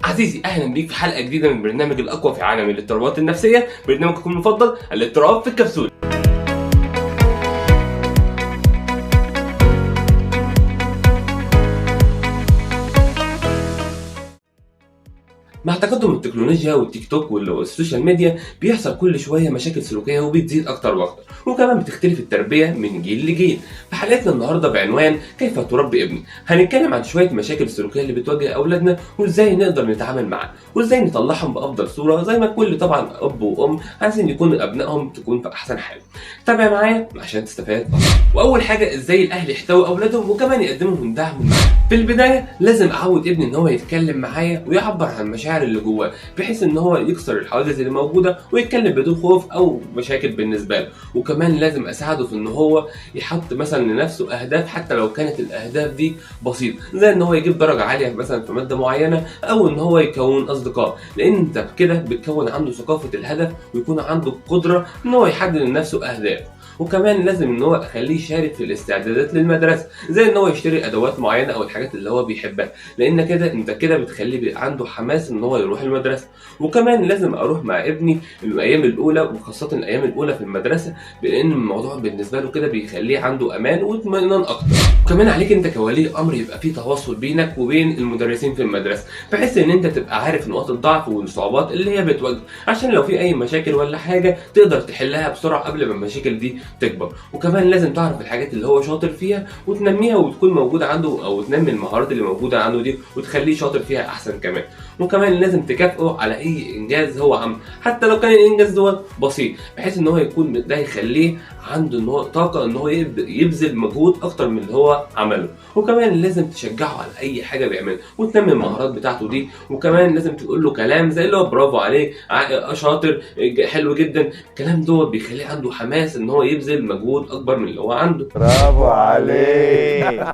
عزيزي اهلا بيك في حلقه جديده من برنامج الاقوى في عالم الاضطرابات النفسيه، برنامجكم المفضل الاضطراب في الكبسوله. مع تقدم التكنولوجيا والتيك توك والسوشيال ميديا بيحصل كل شويه مشاكل سلوكيه وبتزيد اكتر واكتر، وكمان بتختلف التربيه من جيل لجيل. في حلقتنا النهارده بعنوان كيف تربي ابني هنتكلم عن شويه مشاكل سلوكيه اللي بتواجه اولادنا وازاي نقدر نتعامل معاها وازاي نطلعهم بافضل صوره، زي ما كل طبعا اب وام عايزين يكون ابنائهم تكون في احسن حال. تابع معايا عشان تستفاد اكتر. واول حاجه ازاي الاهل يحتووا اولادهم وكمان يقدموا لهم دعم. في البدايه لازم اعود ابني ان هو يتكلم معايا ويعبر عن المشاعر اللي جواه، بحيث ان هو يكسر الحواجز اللي موجوده ويتكلم بدون خوف او مشاكل بالنسبه له. وكمان لازم اساعده في ان هو يحط مثلا لنفسه اهداف، حتى لو كانت الاهداف دي بسيطه، زي ان هو يجيب درجه عاليه مثلا في ماده معينه، او ان هو يكون اصدقاء، لان انت كده بتكون عنده ثقافه الهدف ويكون عنده القدره ان هو يحدد لنفسه اهداف. وكمان لازم ان هو اخليه يشارك في الاستعدادات للمدرسه، زي ان هو يشتري ادوات معينه او الحاجات اللي هو بيحبها، لان كده انت كده بتخليه بيبقى عنده حماس ان هو يروح المدرسه. وكمان لازم اروح مع ابني الايام الاولى، وخاصه الايام الاولى في المدرسه، لان الموضوع بالنسبه له كده بيخليه عنده امان واطمئنان اكتر. وكمان عليك انت كولي امر يبقى في تواصل بينك وبين المدرسين في المدرسه، بحيث ان انت تبقى عارف نقاط الضعف والصعوبات اللي هي بتواجهه، عشان لو في اي مشاكل ولا حاجه تقدر تحلها بسرعه قبل ما المشاكل دي تكبر. وكمان لازم تعرف الحاجات اللي هو شاطر فيها وتنميها وتكون موجوده عنده، او تنمي المهارات اللي موجوده عنده دي وتخليه شاطر فيها احسن كمان. وكمان لازم تكافئه على اي انجاز هو عمله، حتى لو كان الانجاز دوت بسيط، بحيث ان هو يكون ده يخليه عنده ان هو طاقه ان هو يبذل مجهود اكتر من اللي هو عمله. وكمان لازم تشجعه على اي حاجه بيعملها وتنمي المهارات بتاعته دي. وكمان لازم تقول له كلام زي اللي هو برافو عليك، شاطر، حلو جدا. الكلام دوت بيخليه عنده حماس ان هو يبذل مجهود اكبر من اللي هو عنده. برافو عليك.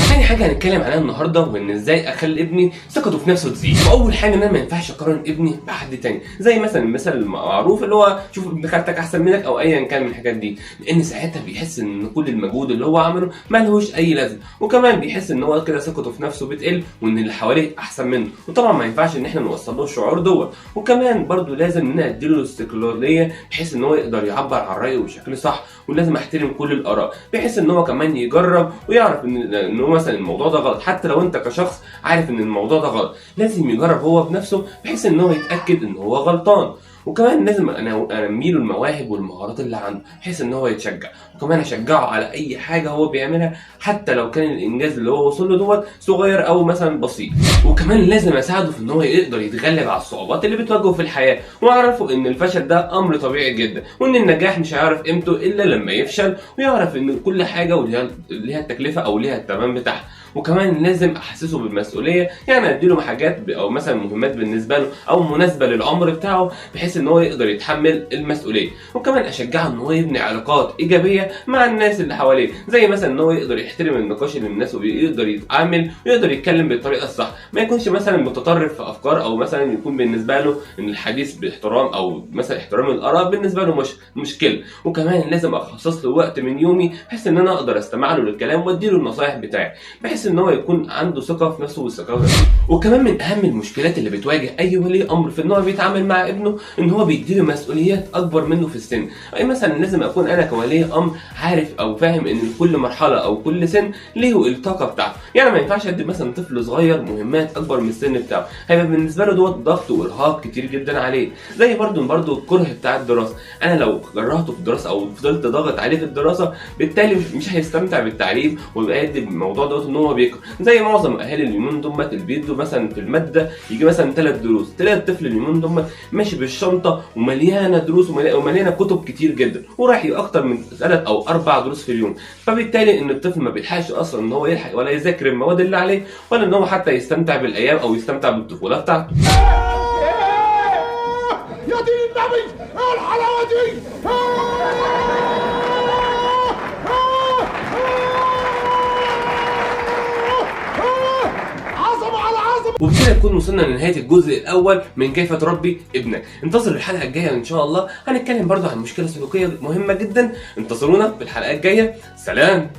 تاني حاجه هنتكلم عليها النهارده وان ازاي اخلي ابني ثقته في نفسه تزيد. واول حاجه ان انا ما ينفعش اقارن ابني بحد تاني، زي مثلا المثل المعروف اللي هو شوف ابن خالتك احسن منك او ايا كان من الحاجات دي، لان ساعتها بيحس ان كل المجهود اللي هو عمله مالهوش اي لازمه. وكمان بيحس ان هو كده ثقته في نفسه بتقل وان اللي حواليه احسن منه، وطبعا ما ينفعش ان احنا نوصل له الشعور دوت. وكمان برده لازم نديله الاستقلاليه، بحيث ان هو يقدر يعبر عن رايه بشكل صح، ولازم احترم كل الاراء، بحيث ان هو كمان يجرب ويعرف ان هو مثلا الموضوع ده غلط. حتى لو انت كشخص عارف ان الموضوع ده غلط، لازم يجرب هو بنفسه بحيث ان هو يتاكد ان هو غلطان. وكمان لازم انمي له المواهب والمهارات اللي عنده بحيث ان هو يتشجع، وكمان اشجعه على اي حاجه هو بيعملها، حتى لو كان الانجاز اللي هو وصل له دوت صغير او مثلا بسيط. وكمان لازم اساعده في ان هو يقدر يتغلب على الصعوبات اللي بتواجهه في الحياه، واعرفه ان الفشل ده امر طبيعي جدا، وان النجاح مش هيعرف قيمته الا لما يفشل، ويعرف ان كل حاجه وليها التكلفه او ليها الثمن بتاعها. وكمان لازم احسسه بالمسؤوليه، يعني اديله حاجات او مثلا مهمات بالنسبه له او مناسبه للعمر بتاعه، بحيث ان هو يقدر يتحمل المسؤوليه. وكمان اشجعه ان هو يبني علاقات ايجابيه مع الناس اللي حواليه، زي مثلا ان هو يقدر يحترم النقاش اللي الناس ويقدر يتعامل ويقدر يتكلم بالطريقه الصح، ما يكونش مثلا متطرف في افكار، او مثلا يكون بالنسبه له ان الحديث باحترام او مثلا احترام الاراء بالنسبه له مش مشكله. وكمان لازم اخصص له وقت من يومي بحيث ان انا اقدر استمع له للكلام واديله النصايح بتاعي، بحيث ان هو يكون عنده ثقه في نفسه والثقه. وكمان من اهم المشكلات اللي بتواجه اي ولي امر في ان هو بيتعامل مع ابنه ان هو بيديله مسؤوليات اكبر منه في السن. اي مثلا لازم اكون انا كولي امر عارف او فاهم ان كل مرحله او كل سن ليه الطاقه بتاعته، يعني ما ينفعش ادي مثلا طفل صغير مهمات اكبر من السن بتاعه، هيبقى بالنسبه له دوت ضغط وارهاق كتير جدا عليه. زي برده الكره بتاع الدراسه، انا لو كرهته في الدراسه او فضلت ضاغط عليه في الدراسه، بالتالي مش هيستمتع بالتعليم ويبقى يدي الموضوع دوت ان هو بيكره. زي معظم اهالي اليومين دول بيدوا مثلا في الماده يجي مثلا 3 دروس، تلاقي الطفل اليومين دول ماشي بالشنطه ومليانه دروس ومليانه كتب كتير جدا، ورايح اكتر من 3 أو 4 دروس في اليوم. فبالتالي ان الطفل ما بيلحقش اصلا ان هو يلحق ولا يذاكر المواد اللي عليه، ولا ان هو حتى يستمتع بالايام او يستمتع بالطفوله بتاعته. يا دين النبي ايه الحلاوه دي؟ وبكده نكون وصلنا لنهايه الجزء الاول من كيف تربي ابنك. انتظر الحلقه الجايه ان شاء الله، هنتكلم برضو عن مشكله سلوكيه مهمه جدا. انتظرونا في الحلقه الجايه. سلام.